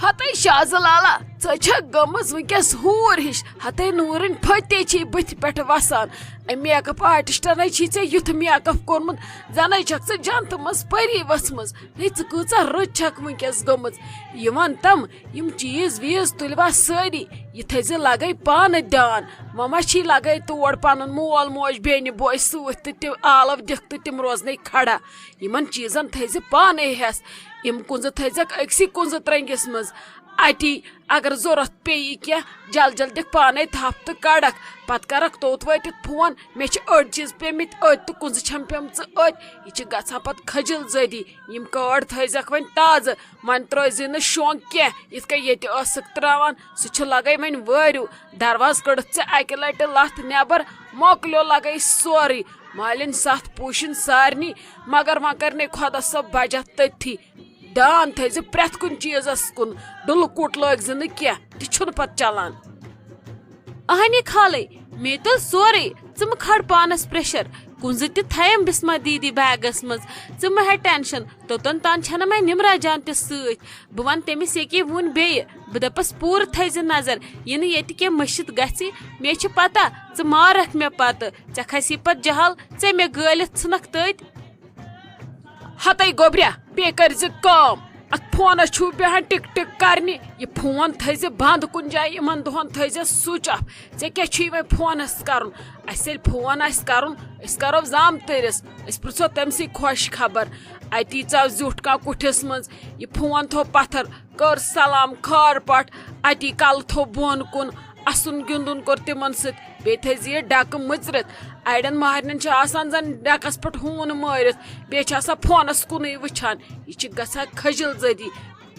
ہتے شازٕ لالا ژٕ چھکھ گٔمٕژ وٕنکٮ۪س ہوٗر ہِش ہتے نوٗرٕنۍ پھٔتے چھی بٕتھِ پٮ۪ٹھ وسان امہِ میک اپ آرٹسٹنے چھی ژےٚ یُتھ میک اپ کوٚرمُت زنٕے چھکھ ژٕ جنتہٕ منٛز پٔری ؤژھمٕژ ہے ژٕ کۭژاہ رٕژ چھکھ وٕنکٮ۪س گٔمٕژ یہِ وَن تم یِم چیٖز ویٖز تُلوا سٲری یہِ تھٲیزِ لگے پانہٕ دھیان وۄنۍ ما چھی لگے تور پنُن مول موج بیٚنہِ بوے سۭتۍ تہٕ تِم آلو دِکھ تہٕ تِم روزنے کھڑا یِمن چیٖزن تھٲیزِ پانے ہٮ۪س یِم کُنزٕ تھٲیزکھ أکسٕے کُنزٕ ترٛنٛگِس منٛز اتی اگر ضوٚرتھ پیٚیہِ کینٛہہ جل جل دِکھ پانے تھپھ تہٕ کڑکھ پتہٕ کرکھ توٚت وٲتِتھ فون مےٚ چھِ أڑۍ چیٖز پیٚمٕتۍ أتۍ تہٕ کُنزٕ چھم پیٚمژٕ أتۍ یہِ چھِ گژھان پتہٕ کھٔجل زٲدی یِم کٲڈ تھٲیزکھ وۄنۍ تازٕ وۄنۍ ترٲیزِ نہٕ شونٛک کینٛہہ یِتھ کٔنۍ ییٚتہِ ٲسٕکھ تراوان سُہ چھُ لگے وۄنۍ وٲرِو دروازٕ کٔڑٕتھ ژےٚ اکہِ لٹہِ لتھ نٮ۪بر مۄکلیو لگے سورُے مالِنۍ ستھ پوٗشِنۍ سارنٕے مگر وۄنۍ کرنے خۄدا صٲب بجت تٔتھی دھیان تھٲیزِ پرٛٮ۪تھ کُنہِ چیٖزس کُن ڈُلہٕ کُٹ لٲگزِ نہٕ کینٛہہ تہِ چھُنہٕ پتہٕ چلان اہنہِ خالے مے تُل سورُے ژٕ مہٕ کھڑ پانس پریشر کُنزٕ تہِ تھایم بسما دیدی بیگس منٛز ژٕ مہ ہےٚ ٹینشن توٚتن تان چھنہٕ مےٚ نمرا جان تہِ سۭتۍ بہٕ ونہٕ تٔمِس ییٚکیٛاہ وُنۍ بیٚیہِ بہٕ دپس پوٗرٕ تھٲیزِ نظر یہِ نہٕ ییٚتہِ کینٛہہ مٔشِتھ گژھِ مےٚ چھِ پتہ ژٕ مارکھ مےٚ پتہٕ ژےٚ کھسی پتہٕ جہل ژےٚ مےٚ گٲلِتھ ژھٕنکھ تٔتۍ ہتے گوبریا بیٚیہِ کٔرزِ کٲم اتھ فونس چھُو بیٚہان ٹِک ٹِک کرنہِ یہِ فون تھٲیزِ بنٛد کُنہِ جایہِ یِمن دۄہن تھٲیزِ سُچ آف ژےٚ کیٛاہ چھُے وۄنۍ فونس کرُن اسہِ ییٚلہِ فون آسہِ کرُن أسۍ کرو زامتٕرِس أسۍ پرژھو تٔمسٕے خۄش خبر اتی ژاو زیُٹھ کانٛہہ کُٹھِس منٛز یہِ فون تھوٚو پتھر کٔر سلام کھار پٹ اتی کلہٕ تھوٚو بۄن کُن اسُن گِنٛدُن کوٚر تِمن سۭتۍ بیٚیہِ تھٲیزِ یہِ ڈکہٕ مٕژرِتھ اڑٮ۪ن مہرنٮ۪ن چھِ آسان زن ڈکس پٮ۪ٹھ ہوٗن مٲرِتھ بیٚیہِ چھِ آسان فونس کُنُے وٕچھان یہِ چھِ گژھان کھٔجل زٲدی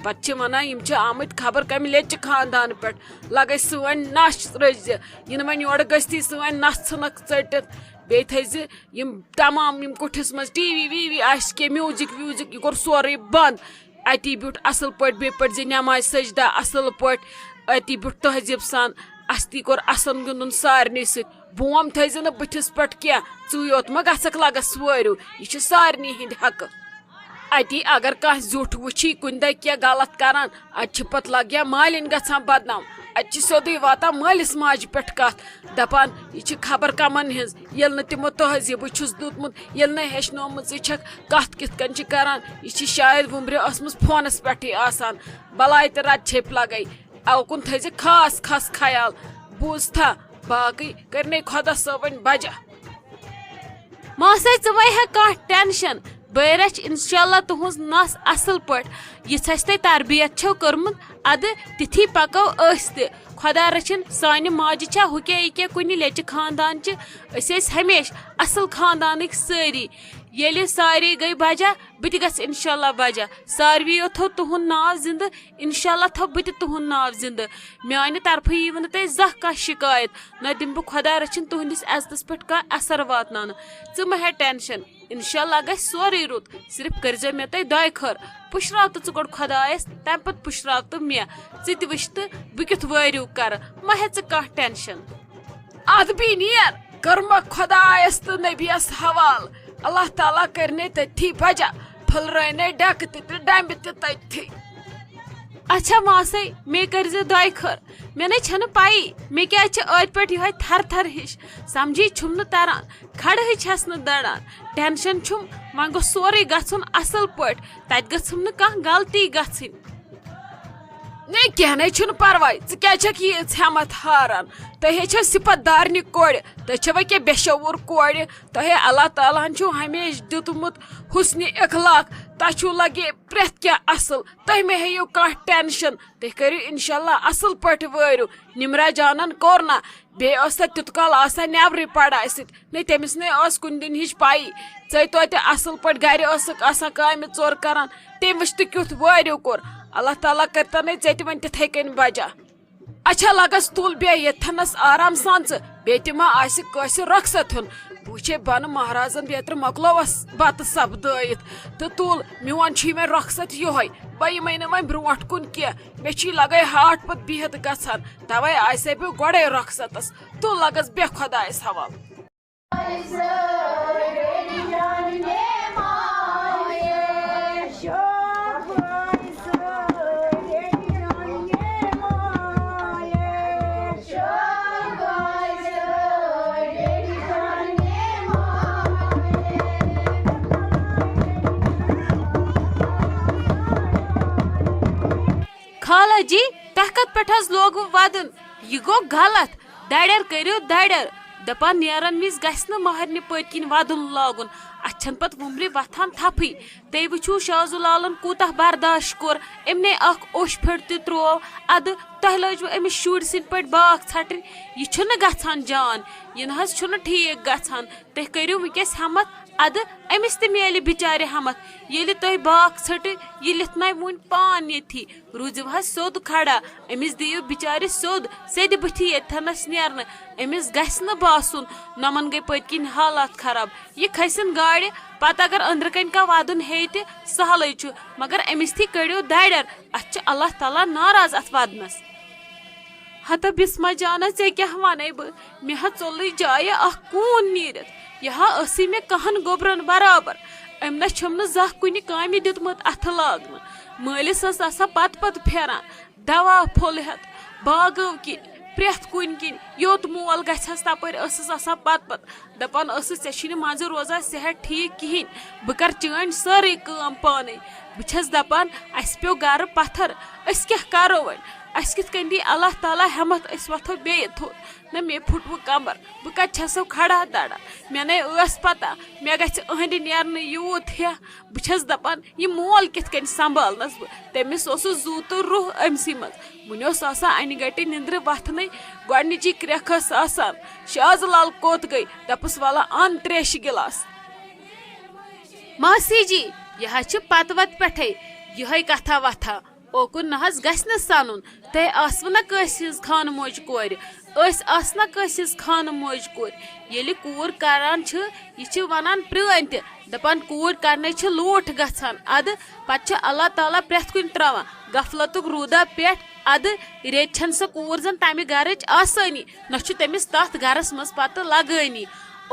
پتہٕ چھِ ونان یِم چھِ آمٕتۍ خبر کمہِ لیٚچہِ خاندان پٮ۪ٹھ لگے سٲنۍ نش رٔچھزِ یِنہٕ وۄنۍ یورٕ گٔژھتی سٲنۍ نس ژھٕنکھ ژٔٹِتھ بیٚیہِ تھٲیزِ یِم تمام یِم کُٹھِس منٛز ٹی وی وی وی آسہِ کینٛہہ میوٗزک ویوٗزک یہِ کوٚر سورُے بنٛد اتی بیوٗٹھ اصل پٲٹھۍ بیٚیہِ پٔرزِ نٮ۪مازِ سجدہ اصل پٲٹھۍ اتی بیوٗٹھ تہذیٖب سان استی کوٚر اسن گِنٛدُن سارنٕے سۭتۍ بوم تھٲیزِ نہٕ بٕتھِس پٮ۪ٹھ کینٛہہ ژٕے یوت ما گژھکھ لگس وٲرِو یہِ چھِ سارنٕے ہٕنٛدۍ حقہٕ اتی اگر کانٛہہ زیُٹھ وٕچھی کُنہِ دۄہ کینٛہہ غلط کران اتہِ چھِ پتہٕ لگیا مالِنۍ گژھان بدنام اتہِ چھِ سیوٚدُے واتان مٲلِس ماجہِ پٮ۪ٹھ کتھ دپان یہِ چھِ خبر کمن ہٕنٛز ییٚلہِ نہٕ تِمو تہذیٖبٕے چھُس دیُتمُت ییٚلہِ نہٕ ہیٚچھنٲومٕژ یہِ چھکھ کتھ کِتھ کٔنۍ چھِ کران یہِ چھِ شاید وُمبرِ ٲسمٕژ فونس پٮ۪ٹھٕے آسان بلاے تہٕ رد چھیٚپۍ لگے اوکُن تھٲیزِ خاص خاص خیال بوٗزتھا باقٕے کرنے خۄدا صٲبن بجا ماسے ژٕ وَے ہا کانٛہہ ٹینشن بہٕ رچھِ انشاءاللہ تُہنٛز نس اصل پٲٹھۍ یِژھ اسہِ تۄہہِ تربیت چھو کٔرمٕژ ادٕ تِتھی پکو أسۍ تہِ خۄدا رٔچھِن سانہِ ماجہِ چھا ہُکے یِکے کُنہِ لیٚچہِ خاندانچہِ أسۍ ٲسۍ ہمیشہِ اصل خاندانٕکۍ سٲری ییٚلہِ سارے گٔے بجا بہٕ تہِ گژھٕ انشاءاللہ بجا ساروِیو تھوٚو تُہُنٛد ناو زِندٕ انشاءاللہ تھاو بہٕ تہِ تُہُنٛد ناو زِندٕ میانہِ طرفہٕ ییٖوٕ نہٕ تۄہہِ زانٛہہ کانٛہہ شِکایت نہ دِمہٕ بہٕ خۄدا رٔچھِن تُہنٛدِس عزتس پٮ۪ٹھ کانٛہہ اثر واتناونہٕ ژٕ مہ ہےٚ ٹینشن انشاءاللہ گژھِ سورُے رُت صرف کٔرزیٚو مےٚ تُہۍ دۄیہِ خٲر پُشراو تہٕ ژٕ گۄڈٕ خۄدایس تمہِ پتہٕ پُشراو تہٕ مےٚ ژٕ تہِ وٕچھ تہٕ بہٕ کیُتھ وٲرِو کرٕ مہ ہےٚ ژٕ کانٛہہ ٹینشن اتھ بی نیر کٔرمکھ خۄدایس تہٕ نبیس حوالہٕ اللہ تعالیٰ کرنے تٔتھی بجا پھٔلرٲینے ڈٮ۪کہٕ تہِ تہٕ ڈمبہِ تہِ تٔتھی اچھا ماسے مے کٔرزِ دۄیہِ خٲر مےٚ نَے چھنہٕ پایی مےٚ کیٛازِ چھِ ٲدۍ پٲٹھۍ یِہوے تھر تھر ہِش سمجھی چھُم نہٕ تران کھڑہٕے چھس نہٕ دڑان ٹینشن چھُم وۄنۍ گوٚژھ سورُے گژھُن اصل پٲٹھۍ تتہِ گٔژھٕم نہٕ کانٛہہ غلطی گژھٕنۍ نَے کینٛہہ نَے چھُنہٕ پرواے ژٕ کیٛازِ چھکھ ییٖژ ہٮ۪مت ہاران تُہۍ ہے چھو صِفت دارنہِ کورِ تُہۍ چھوا کینٛہہ بے شعوٗر کورِ تۄہہِ اللہ تعالیٰ ہن چھُو ہمیشہِ دیُتمُت حُسنہِ اخلاق تۄہہِ چھُو لگے پرٛٮ۪تھ کینٛہہ اصل تُہۍ مہ ہیٚیِو کانٛہہ ٹینشن تُہۍ کٔرِو انشاءاللہ اصل پٲٹھۍ وٲرِو نمرا جانن کوٚر نہ بیٚیہِ ٲس سۄ تیُت کال آسان نٮ۪برٕے پڑاے سۭتۍ نَے تٔمِس نَے ٲس کُنہِ دِنہِچ پایی ژٕے توتہِ اصل پٲٹھۍ گرِ ٲسٕکھ آسان کامہِ ژور کران تٔمۍ وٕچھ تہٕ کیُتھ وٲرِو کوٚر اللہ تعالیٰ کرتنَے ژےٚ تہِ وۄنۍ تِتھے کٔنۍ بجا اچھا لگس تُل بیٚیہِ ییٚتھنس آرام سان ژٕ بیٚیہِ تہِ ما آسہِ کٲنٛسہِ رۄخصت ہیوٚن بہٕ وٕچھے بۄنہٕ مہرازن بیترِ مۄکلووس بتہٕ سپدٲیِتھ تہٕ تُل میون چھُے وۄنۍ رۄخصت یِہوے بہٕ یِمے نہٕ وۄنۍ برونٛٹھ کُن کینٛہہ مےٚ چھُے لگے ہاٹ پتہٕ بِہِتھ گژھان توے آسے بہٕ گۄڈے رۄخصتس تُل لگس بیٚہہ خۄدایس حوالہٕ خالہ جی تہ کت پٮ۪ٹھ حظ لوگوٕ ودُن یہ گوٚو غلط دڑیر کٔرِو دڑیر دپان نیرن وِز گژھِ نہٕ مہرنہِ پٔتۍ کِنۍ ودُن لاگُن اتھ چھنہٕ پتہٕ وُمرِ وتھان تھپھٕے تُہۍ وٕچھِو شازو لالن کوٗتاہ برداشت کوٚر أمۍ اکھ اوٚش پھِٹ تہِ تروو ادٕ تۄہہِ لٲجوٕ أمِس شُرۍ سٕنٛدۍ پٲٹھۍ باکھ ژھٹٕنۍ یہِ چھُنہٕ گژھان جان یہِ نہ حظ چھُنہٕ ٹھیٖک گژھان تُہۍ کٔرِو وٕنکیٚس ہٮ۪مت ادٕ أمِس تہِ میلہِ بِچارِ ہٮ۪مت ییٚلہِ تُہۍ باکھ ژھٕٹہِ یہِ لِتھنایہِ وُنۍ پان ییٚتھی روٗزِو حظ سیوٚد کھڑا أمِس دِیِو بِچارِ سیوٚد سیٚدِ بٕتھِ ییٚتھٮ۪نس نیرنہٕ أمِس گژھِ نہٕ باسُن نۄمن گٔے پٔتۍ کِنۍ حالات خراب یہِ کھسِن گاڑِ پتہٕ اگر أنٛدرٕ کنۍ کانٛہہ ودُن ہیٚیہِ تہِ سہلٕے چھُ مگر أمِس تھی کٔڑِو دڑیر اتھ چھُ اللہ تعالیٰ ناراض اتھ ودنس ہتا بسما جانا ژےٚ کیٛاہ ونے بہٕ مےٚ ہا ژوٚلٕے جایہِ اکھ کوٗن نیٖرِتھ یہِ ہا ٲسٕے مےٚ کہن گوٚبرن برابر أمۍ نہ چھُم نہٕ زانٛہہ کُنہِ کامہِ دیُتمُت اتھٕ لاگنہٕ مٲلِس ٲس آسان پتہٕ پھیران دوا پھوٚل ہٮ۪تھ باغو کِنۍ پرٛٮ۪تھ کُنہِ کِنۍ یوٚت مول گژھٮ۪س تپٲرۍ ٲسٕس آسان پتہٕ دپان ٲسٕس ژےٚ چھُے نہٕ منٛزٕ روزان صحت ٹھیٖک کہیٖنۍ بہٕ کرٕ چٲنۍ سٲرٕے کٲم پانے بہٕ چھس دپان اسہِ پیوٚو گرٕ پتھر أسۍ کیٛاہ کرو وۄنۍ اسہِ کِتھ کٔنۍ دی اللہ تعالیٰ ہٮ۪مت أسۍ وۄتھو بیٚیہِ تھوٚد نہ مےٚ پھُٹوٕ کمبر بہٕ کتہِ چھسو کھڑا دڑا مےٚ نے ٲس پتہ مےٚ گژھِ أہنٛدِ نیرنہٕ یوٗت ہیٚہ بہٕ چھس دپان یہِ مول کِتھ کٔنۍ سنبھالنس بہٕ تٔمِس اوسُس زوٗ تہٕ روح أمسٕے منٛز وُنہِ اوس آسان انہِ گٹہِ نِندرِ وتھنٕے گۄڈنِچی کرٛٮ۪کھ ٲس آسان شازٕ لال کوٚت گٔے دپُس ولا ان تریشہِ گِلاس ماسی جی یہِ حظ چھِ پتہٕ وتہِ پٮ۪ٹھے یِہے کتھا وتھا اوکُن نہ حظ گژھِ نہٕ سنُن تۄہہِ آسوٕ نا کٲنٛسہِ ہٕنٛز خانہٕ موج کورِ أسۍ آسہٕ نا کٲنٛسہِ ہٕنٛز خانہٕ موج کورِ ییٚلہِ کوٗر کران چھِ یہِ چھِ ونان پرٛٲنۍ تہِ دپان کوٗر کرنے چھِ لوٗٹھ گژھان ادٕ پتہٕ چھِ اللہ تعالیٰ پرٛٮ۪تھ کُنہِ تراوان غفلتُک روٗدا پٮ۪ٹھ ادٕ ریٚتۍ چھنہٕ سۄ کوٗر زن تمہِ گرٕچ آسٲنی نہ چھُ تٔمِس تتھ گرس منٛز پتہٕ لگٲنی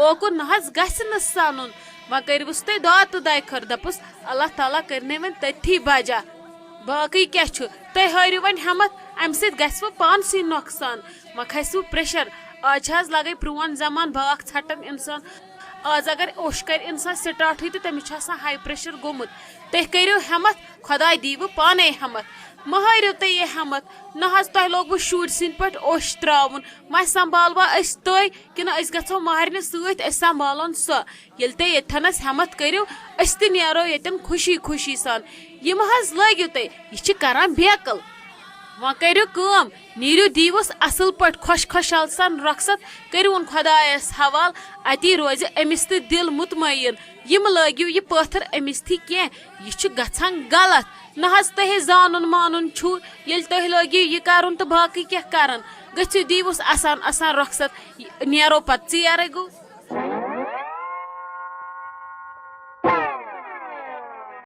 اوکُن نہ حظ گژھِ نہٕ سنُن وۄنۍ کٔرۍوُس تُہۍ دۄہ تہٕ دۄیہِ خٲر دپُس اللہ تعالیٰ کرنَے وۄنۍ تٔتھی بجا باقٕے کیٛاہ چھُ تُہۍ ہٲرِو وۄنۍ ہٮ۪مت امہِ سۭتۍ گژھوٕ پانسٕے نۄقصان وۄنۍ کھسوٕ پریشر آز چھِ حظ لگے پرون زمان باکھ ژھٹان انسان آز اگر اوٚش کرِ انسان سٹارٹٕے تہٕ تٔمِس چھُ آسان ہاے پریشر گوٚمُت تُہۍ کٔرِو ہٮ۪مت خۄداے دیٖوٕ پانے ہٮ۪مت مہ ہٲرِو تُہۍ یہِ ہٮ۪مت نہ حظ تۄہہِ لوگوٕ شُرۍ سٕنٛدۍ پٲٹھۍ اوٚش تراوُن وۄنۍ سنبھالوا أسۍ تُہۍ کِنہٕ أسۍ گژھو مہرنہِ سۭتۍ أسۍ سنبھالون سۄ ییٚلہِ تُہۍ ییٚتھٮ۪نس ہٮ۪مت کٔرِو أسۍ تہِ نیرو ییٚتٮ۪ن خوشی خوشی سان یہِ مہ حظ لٲگِو تُہۍ یہِ چھِ کران بیکل وۄنۍ کٔرِو کٲم نیٖرِو دیٖوُس اصل پٲٹھۍ خۄش خۄشحال سان رۄخصت کٔرِوُن خۄدایس حوال اتی روزِ أمِس تہِ دِل مطمعین یِم لٲگِو یہِ پٲتھر أمِس تھی کینٛہہ یہِ چھُ گژھان غلط نہ حظ تۄہہِ زانُن مانُن چھُ ییٚلہِ تُہۍ لٲگِو یہِ کرُن تہٕ باقٕے کیٛاہ کرن گٔژھِو دیٖوُس آسان آسان رۄخصت نیرو پتہٕ ژیرے گوٚو